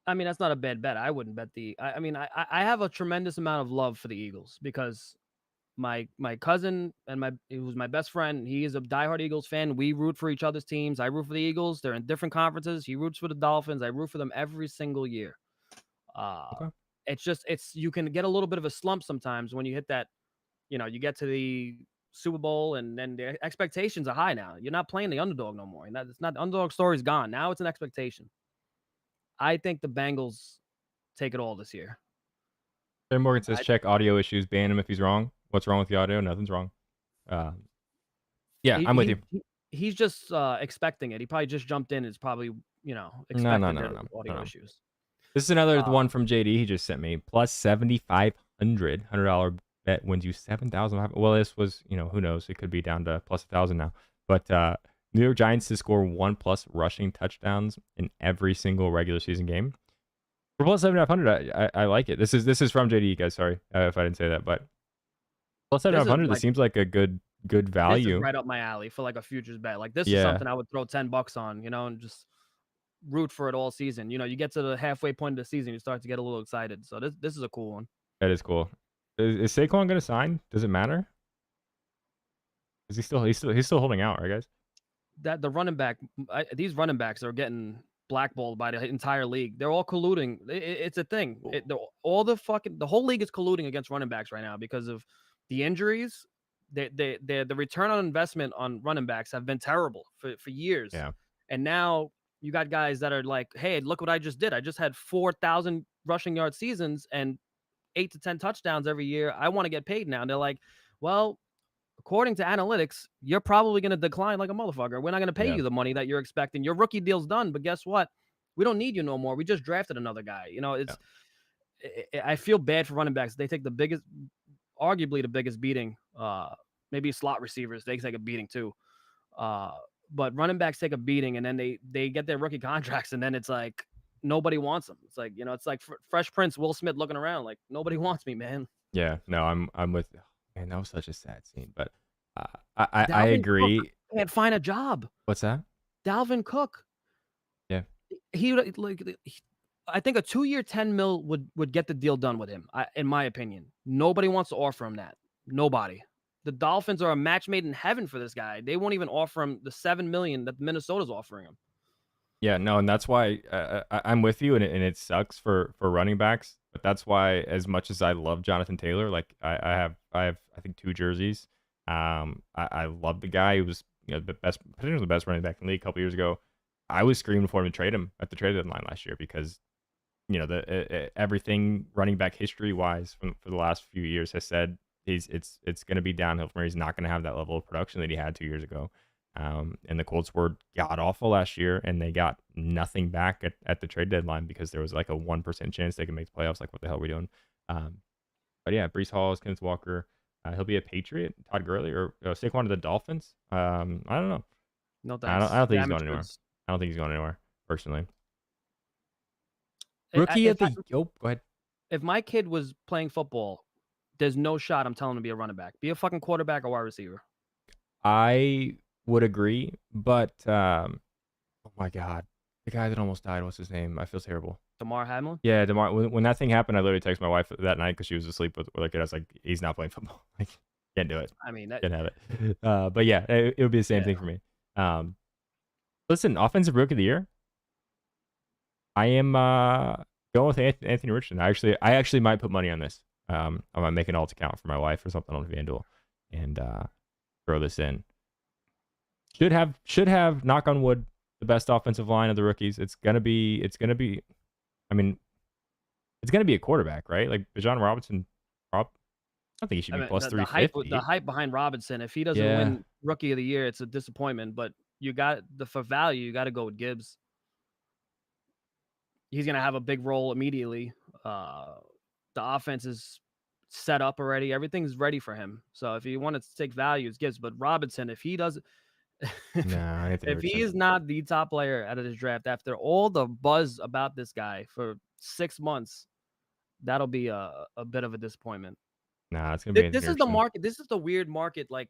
I mean, that's not a bad bet. I wouldn't bet I mean, I have a tremendous amount of love for the Eagles because my cousin and he was my best friend. He is a diehard Eagles fan. We root for each other's teams. I root for the Eagles. They're in different conferences. He roots for the Dolphins. I root for them every single year. Uh, Okay. it's you can get a little bit of a slump sometimes when you hit that. You get to the Super Bowl and then the expectations are high now. You're not playing the underdog no more. And it's not the underdog story's gone. Now it's an expectation. I think the Bengals take it all this year. Tim Morgan says I, check audio issues, ban him if he's wrong. What's wrong with the audio? Nothing's wrong. Yeah, he, I'm with he you. he's just expecting it. He probably just jumped in. It's probably No, no, expected no, there no, to no, be no, audio no. issues. This is another Uh, one from JD. He just sent me plus 7,500. $100 bet wins you 7,000. Well, this was who knows? It could be down to plus 1,000 now. But New York Giants to score 1+ rushing touchdowns in every single regular season game. For plus 7,500, I like it. This is from JD, guys. Sorry if I didn't say that, but plus this is 7,500. This like seems like a good this is value. right up my alley for like a futures bet. Like this is Yeah, something I would throw $10 on, and just root for it all season. You get to the halfway point of the season, you start to get a little excited. So this is a cool one. that is cool. Is Saquon gonna sign? Does it matter? Is he's still holding out, right, guys? That the running back, these running backs are getting blackballed by the entire league. They're all colluding. It's a thing. The whole league is colluding against running backs right now because of the injuries. The return on investment on running backs have been terrible for years, Yeah, and now you got guys that are like, "Hey, look what I just did! I just had 4,000 rushing yard seasons and 8 to 10 touchdowns every year. I want to get paid now." And they're like, "Well, according to analytics, you're probably going to decline like a motherfucker. We're not going to pay yeah, you the money that you're expecting. Your rookie deal's done, but guess what? We don't need you no more. We just drafted another guy. yeah. I feel bad for running backs. They take arguably the biggest beating. Maybe slot receivers, they take a beating too. Uh, but running backs take a beating, and then they get their rookie contracts, and then it's like nobody wants them. It's like it's like Fresh Prince, Will Smith looking around like nobody wants me, man. Yeah, no, I'm with. Man, that was such a sad scene, but I Dalvin Cook agree. can't find a job. What's that? Dalvin Cook. Yeah, He like I think a 2-year 10 mil would get the deal done with him. In my opinion, nobody wants to offer him that. Nobody. The Dolphins are a match made in heaven for this guy. They won't even offer him the 7 million that Minnesota's offering him. yeah, no, and that's why I'm with you, and it sucks for running backs, but that's why as much as I love Jonathan Taylor, like I have I think 2 jerseys. I love the guy. He was the best, potentially the best running back in the league a couple years ago. I was screaming for him to trade him at the trade deadline last year because everything running back history wise for the last few years has said it's going to be downhill from here. He's not going to have that level of production that he had 2 years ago. And the Colts were god awful last year, and they got nothing back at the trade deadline because there was like a 1% chance they could make the playoffs. Like, what the hell are we doing? But yeah, Brees Hall, Kenneth Walker, he'll be a Patriot. Todd Gurley or Saquon to the Dolphins. I don't know. No I thanks. don't think he's going Damaged anywhere. goods. I don't think he's going anywhere personally. I- Rookie of If I, the go ahead. if my kid was playing football, there's no shot I'm telling him to be a running back. Be a fucking quarterback or wide receiver. I would agree, but Oh my god. The guy that almost died, what's his name? I feel terrible. Damar Hamlin. Yeah, DeMar when that thing happened, I literally texted my wife that night because she was asleep with our kid. I was like, "He's not playing football. Like, can't do it. I mean that. Can't have it." But yeah, it would be the same Yeah. thing for me. Um, listen, offensive rookie of the year, I am going with Anthony Richardson. I actually might put money on this. I might make an alt account for my wife or something on FanDuel and throw this in. Should have knock on wood the best offensive line of the rookies. It's gonna be. I mean, it's gonna be a quarterback, right? Like Bijan Robinson. I don't think he should I be mean plus the hype the 350. hype behind Robinson. If he doesn't Yeah, win Rookie of the Year, it's a disappointment. But you got the for value, you got to go with Gibbs. He's gonna have a big role immediately. Uh, the offense is set up already. Everything's ready for him. So if you wanted to take value, it's Gibbs. But Robinson, if he does, no, if Anthony if he Richardson. is not the top player out of this draft after all the buzz about this guy for 6 months, that'll be a bit of a disappointment. Nah, it's gonna be This Anthony is the Richardson. market. This is the weird market. Like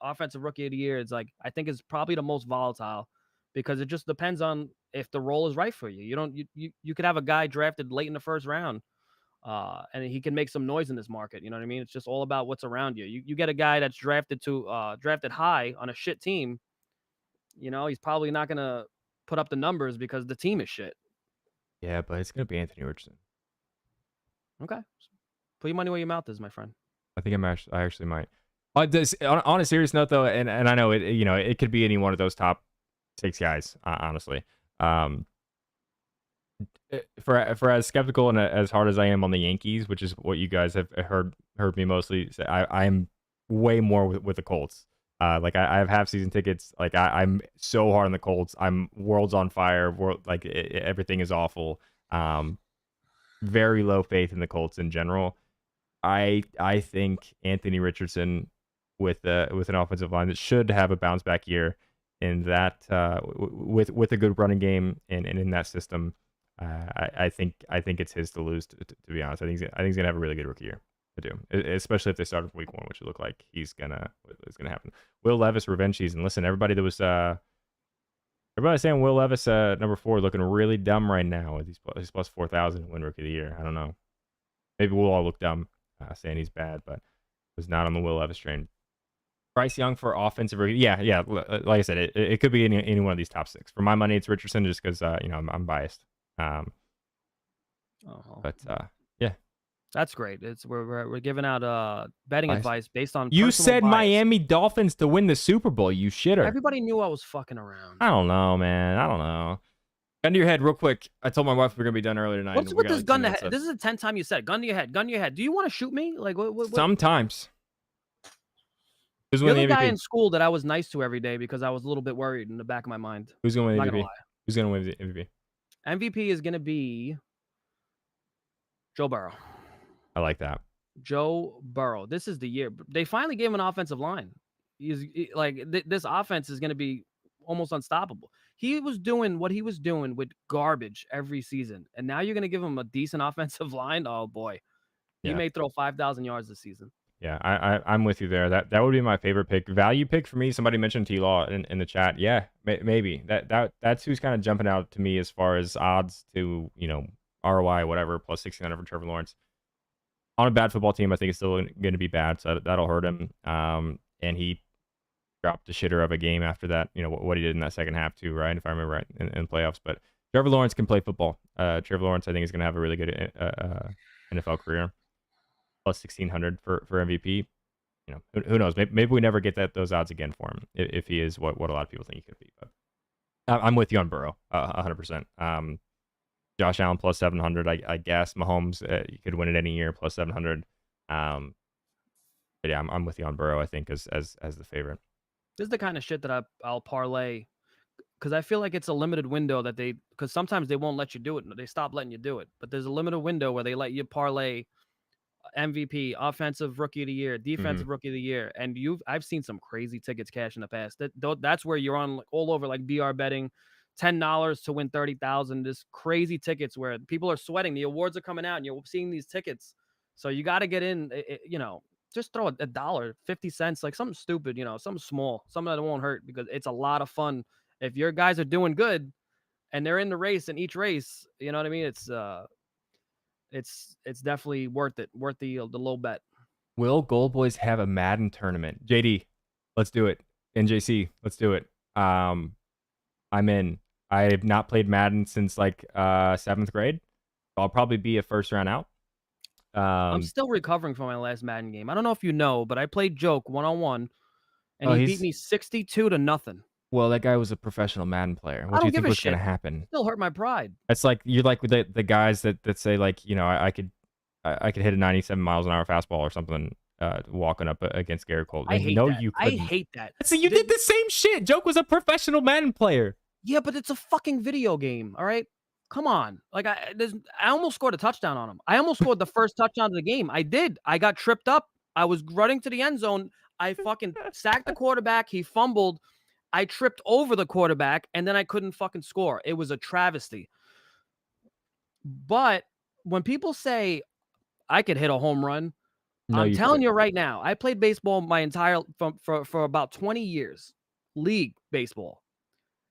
offensive rookie of the year. It's like I think is probably the most volatile because it just depends on if the role is right for you. You don't you could have a guy drafted late in the first round and he can make some noise in this market. You know what I mean? It's just all about what's around you. You get a guy that's drafted high on a shit team. You know, he's probably not gonna put up the numbers because the team is shit. Yeah, but it's gonna be Anthony Richardson. Okay, put your money where your mouth is, my friend. I actually might. On a serious note, though, and I know it could be any one of those top six guys. Honestly, um, for as skeptical and as hard as I am on the Yankees, which is what you guys have heard me mostly say, I'm way more with the Colts. Like I have half season tickets. Like I'm so hard on the Colts. I'm worlds on fire. Everything is awful. Um, very low faith in the Colts in general. I think Anthony Richardson with an offensive line that should have a bounce back year in that with a good running game and in that system. I think it's his to lose. To be honest, I think he's gonna have a really good rookie year to do, especially if they start from week one, which it look like is gonna happen. Will Levis revenge season. Listen, everybody saying Will Levis number 4 looking really dumb right now with he's plus 4,000 win rookie of the year. I don't know. Maybe we'll all look dumb saying he's bad, but was not on the Will Levis train. Bryce Young for offensive rookie. Yeah, yeah. Like I said, it could be any one of these top 6. For my money, it's Richardson just because I'm biased. Um, Oh, but yeah, that's great. It's we're giving out betting biased. advice based on You personal said bias. Miami Dolphins to win the Super Bowl. You shitter. Everybody knew I was fucking around. I don't know, man. I don't know. Gun to your head, real quick. I told my wife we are gonna be done earlier tonight. What's And we with got this like 10 gun to minutes head? left. This is the 10th time you said gun to your head, gun to your head. Do you want to shoot me? Like what? Sometimes. Who's You're winning the the guy MVP? in school that I was nice to every day because I was a little bit worried in the back of my mind. Who's gonna I'm win not the gonna MVP? lie. Who's gonna win the MVP? MVP is gonna be Joe Burrow. I like that. Joe Burrow. This is the year. They finally gave him an offensive line. This offense is going to be almost unstoppable. He was doing what he was doing with garbage every season, and now you're going to give him a decent offensive line. Oh boy, he Yeah. may throw 5,000 yards this season. Yeah, I'm with you there. That would be my favorite pick. Value pick for me. Somebody mentioned T Law in the chat. Yeah, maybe that's who's kind of jumping out to me as far as odds to ROI whatever plus 1,600 for Trevor Lawrence on a bad football team. I think it's still going to be bad, so that'll hurt him. And he dropped a shitter of a game after that. What he did in that second half too, right? If I remember right in playoffs. But Trevor Lawrence can play football. Trevor Lawrence I think is going to have a really good NFL career. Plus 1,600 for MVP. Who knows? Maybe we never get those odds again for him if he is what a lot of people think he could be. But I'm with you on Burrow, 100%. Josh Allen plus 700. I guess Mahomes you could win it any year plus 700. But yeah, I'm with you on Burrow. I think as the favorite. This is the kind of shit that I'll parlay because I feel like it's a limited window because sometimes they won't let you do it. They stop letting you do it, but there's a limited window where they let you parlay MVP, offensive rookie of the year, Mm-hmm. defensive rookie of the year, and I've seen some crazy tickets cash in the past. That's where you're on all over like BR betting, $10 to win 30,000. This crazy tickets where people are sweating. The awards are coming out, and you're seeing these tickets. So you got to get in. Just throw a dollar, 50 cents, like something stupid. Something small, something that won't hurt because it's a lot of fun. If your guys are doing good and they're in the race in each race, you know what I mean? It's definitely worth it, worth the low bet. Will GoldBoys have a Madden tournament? JD, let's do it. NJC, let's do it. I'm in. I have not played Madden since like 7th grade. I'll probably be a first round out. I'm still recovering from my last Madden game. I don't know if you know, but I played Joke one-on-one, and Oh, he beat he's me 62 to nothing. well, that guy was a professional Madden player. I What do don't you give think a was gonna shit. happen? Still hurt my pride. It's like you're like with the guys that say like, you know, I could hit a 97 miles an hour fastball or something walking up against Garrett Cole. I Like, hate no, that. you I couldn't. hate that. So you did the same shit. Joke was a professional Madden player. Yeah, but it's a fucking video game, all right? Come on. Like, I almost scored a touchdown on him. I almost scored the first touchdown of the game. I did. I got tripped up. I was running to the end zone. I fucking sacked the quarterback. He fumbled. I tripped over the quarterback, and then I couldn't fucking score. It was a travesty. But when people say I could hit a home run, No, I'm you telling couldn't. you right now, I played baseball my entire for about 20 years, league baseball.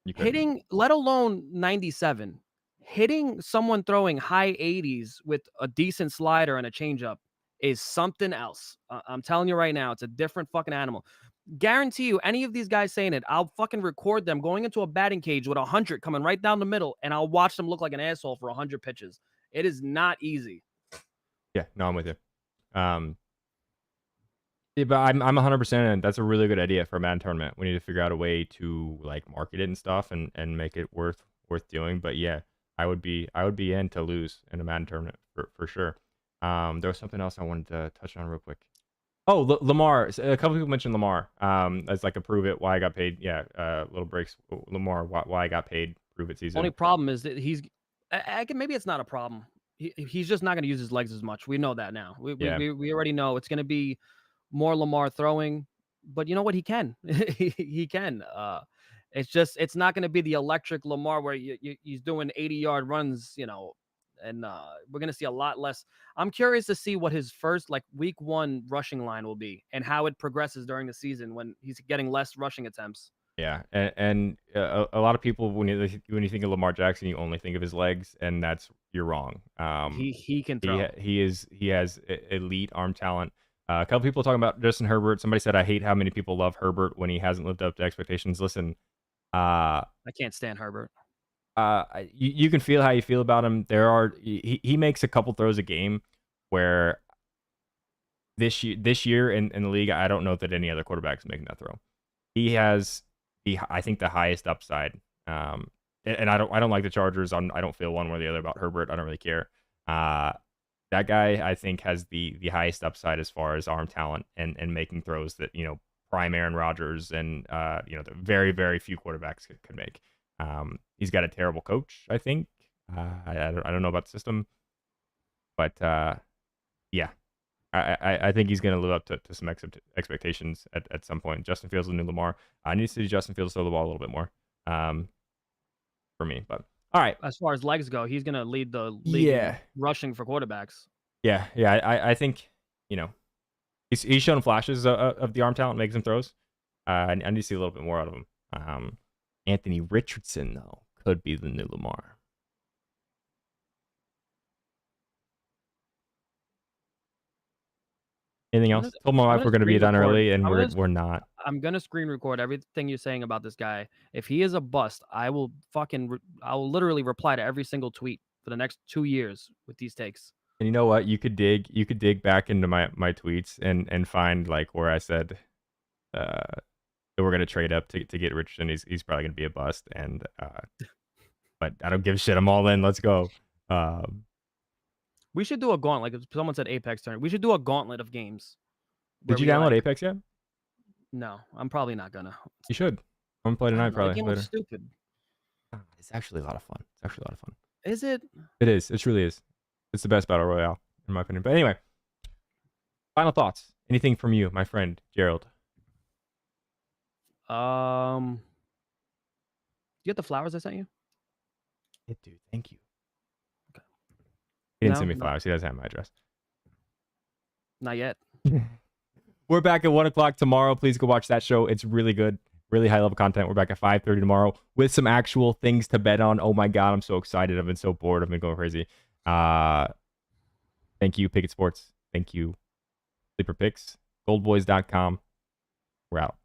You couldn't. Hitting, let alone 97, hitting someone throwing high 80s with a decent slider and a changeup is something else. I'm telling you right now, it's a different fucking animal. Guarantee you, any of these guys saying it, I'll fucking record them going into a batting cage with 100 coming right down the middle, and I'll watch them look like an asshole for 100 pitches. It is not easy. Yeah, no, I'm with you. Yeah, but I'm 100% in. That's a really good idea for a Madden tournament. We need to figure out a way to like market it and stuff and make it worth doing. But yeah, I would be in to lose in a Madden tournament for sure. There was something else I wanted to touch on real quick. Oh, Lamar. A couple people mentioned Lamar as like a prove it why I got paid. Yeah, little breaks. Lamar, why I got paid. Prove it season. Only problem is that maybe it's not a problem. He's just not going to use his legs as much. We know that now. Yeah, We already know it's going to be more Lamar throwing, but you know what? He can. He can. It's not going to be the electric Lamar where he's doing 80-yard runs, you know, and we're going to see a lot less. I'm curious to see what his first like week 1 rushing line will be and how it progresses during the season when he's getting less rushing attempts. yeah, and a lot of people when you think of Lamar Jackson, you only think of his legs, and you're wrong. He can throw. He has elite arm talent. A couple people talking about Justin Herbert. Somebody said I hate how many people love Herbert when he hasn't lived up to expectations. Listen, I can't stand Herbert. you can feel how you feel about him. He makes a couple throws a game where this year in the league, I don't know that any other quarterback is making that throw. He has I think the highest upside. And I don't like the Chargers. I don't feel one way or the other about Herbert. I don't really care. That guy I think has the highest upside as far as arm talent and making throws that, you know, prime Aaron Rodgers and you know, the very very few quarterbacks could make. He's got a terrible coach, I think. I don't know about the system, but yeah, I think he's going to live up to some expectations at some point. Justin Fields, the new Lamar. I need to see Justin Fields throw the ball a little bit more for me. But all right, As far as legs go, he's going to lead the league in yeah, rushing for quarterbacks. yeah. I think, you know, he's shown flashes of the arm talent, making some throws. I need to see a little bit more out of him. Anthony Richardson though could be the new Lamar. Anything else? Told my I'm wife gonna we're going to be screen done record. early, and we're not. I'm gonna screen record everything you're saying about this guy. If he is a bust, I will literally reply to every single tweet for the next 2 years with these takes. And you know what? You could dig back into my tweets and find like where I said that we're gonna trade up to get Richardson. He's probably gonna be a bust, and but I don't give a shit. I'm all in. Let's go. We should do a gauntlet. Like if someone said Apex turn, we should do a gauntlet of games. Did you download Apex yet? No, I'm probably not gonna. You should. I'm gonna play I tonight don't know, the probably game later. looks stupid. It's actually a lot of fun. Is it? It is. It truly is. It's the best battle royale in my opinion. But anyway, final thoughts. Anything from you, my friend Gerald? You get the flowers I sent you? Yeah, dude. Thank you. Okay. He didn't No, send me no. flowers. He doesn't have my address. Not yet. We're back at 1 o'clock tomorrow. Please go watch that show. It's really good. really high level content. We're back at 5:30 tomorrow with some actual things to bet on. Oh my God, I'm so excited. I've been so bored. I've been going crazy. Thank you, Pickett Sports. Thank you, Sleeper Picks. GoldBoys.com. We're out.